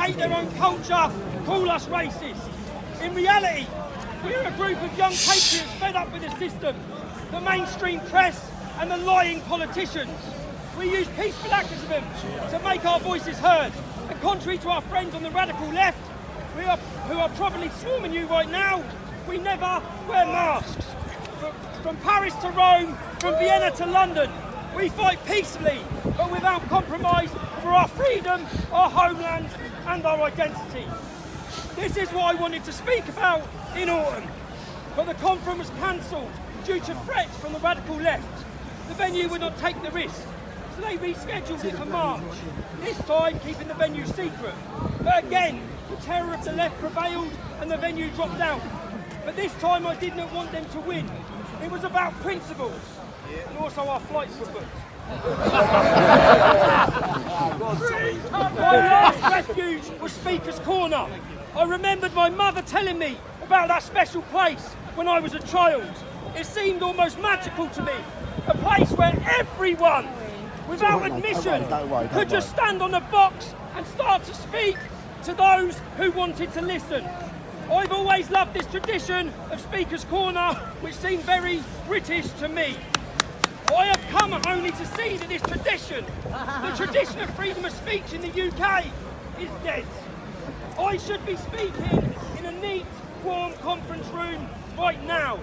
hate their own culture call us racist. In reality, we're a group of young patriots fed up with the system, the mainstream press and the lying politicians. We use peaceful activism to make our voices heard. And contrary to our friends on the radical left, who are probably swarming you right now, we never wear masks. From Paris to Rome, from Vienna to London, we fight peacefully, but without compromise for our freedom, our homeland and our identity. This is what I wanted to speak about in autumn, but the conference was cancelled due to threats from the radical left. The venue would not take the risk, so they rescheduled it for March, this time keeping the venue secret. But again, the terror of the left prevailed and the venue dropped out. But this time I did not want them to win. It was about principles, and also our flights were booked. My last refuge was Speaker's Corner. I remembered my mother telling me about that special place when I was a child. It seemed almost magical to me. A place where everyone, without admission, could just stand on a box and start to speak to those who wanted to listen. I've always loved this tradition of Speaker's Corner, which seemed very British to me. I have come only to see that this tradition, the tradition of freedom of speech in the UK, is dead. I should be speaking in a neat, warm conference room right now.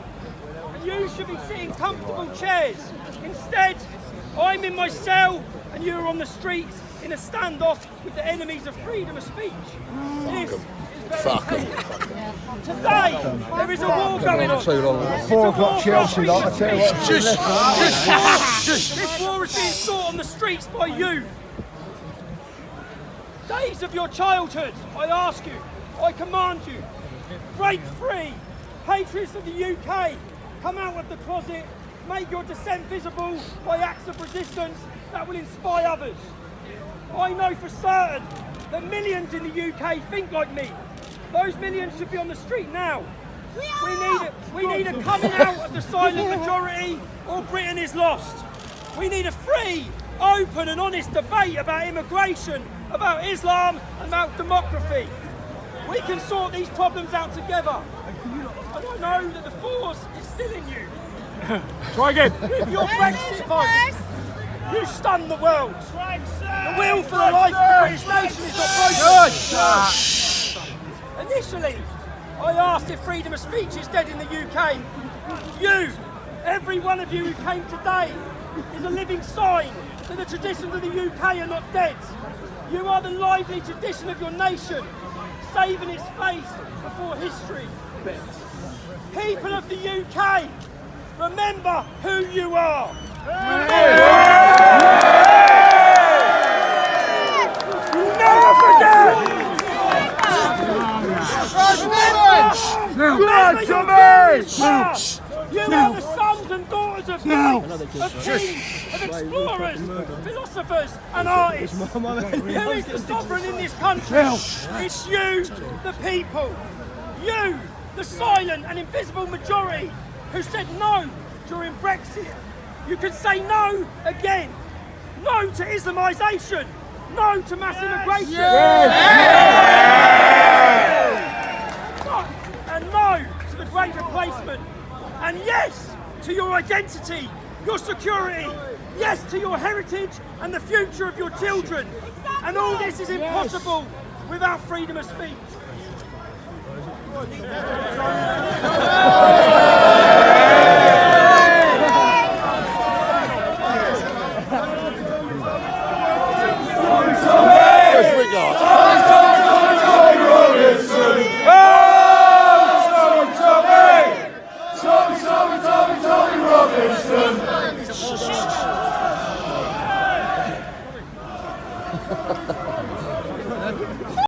And you should be sitting comfortable chairs. Instead, I'm in my cell and you're on the streets in a standoff with the enemies of freedom of speech. This is very painful. Today, there is a war going on. 4 o'clock Chelsea, like I tell you what. This war is being fought on the streets by you. Days of your childhood, I ask you, I command you, break free. Patriots of the UK, come out of the closet, make your dissent visible by acts of resistance that will inspire others. I know for certain that millions in the UK think like me. Those millions should be on the street now. We need a coming out of the silent majority or Britain is lost. We need a free, open and honest debate about immigration, about Islam and about democracy. We can sort these problems out together. And I know that the force is still in you. Try again. With your Brexit vote, you stun the world. The will for the life of the British nation is not broken. Initially, I asked if freedom of speech is dead in the UK. You, every one of you who came today, is a living sign that the traditions of the UK are not dead. You are the lively tradition of your nation, saving its face before history. People of the UK, remember who you are. Never forget! You are the sons and daughters of kings, of kings, of explorers, philosophers and artists. Who is the sovereign in this country? It's you, the people. You, the silent and invisible majority who said no during Brexit. You can say no again. No to Islamisation. No to mass immigration. And no to the Great Replacement. And yes to your identity, your security. Yes to your heritage and the future of your children. And all this is impossible without freedom of speech.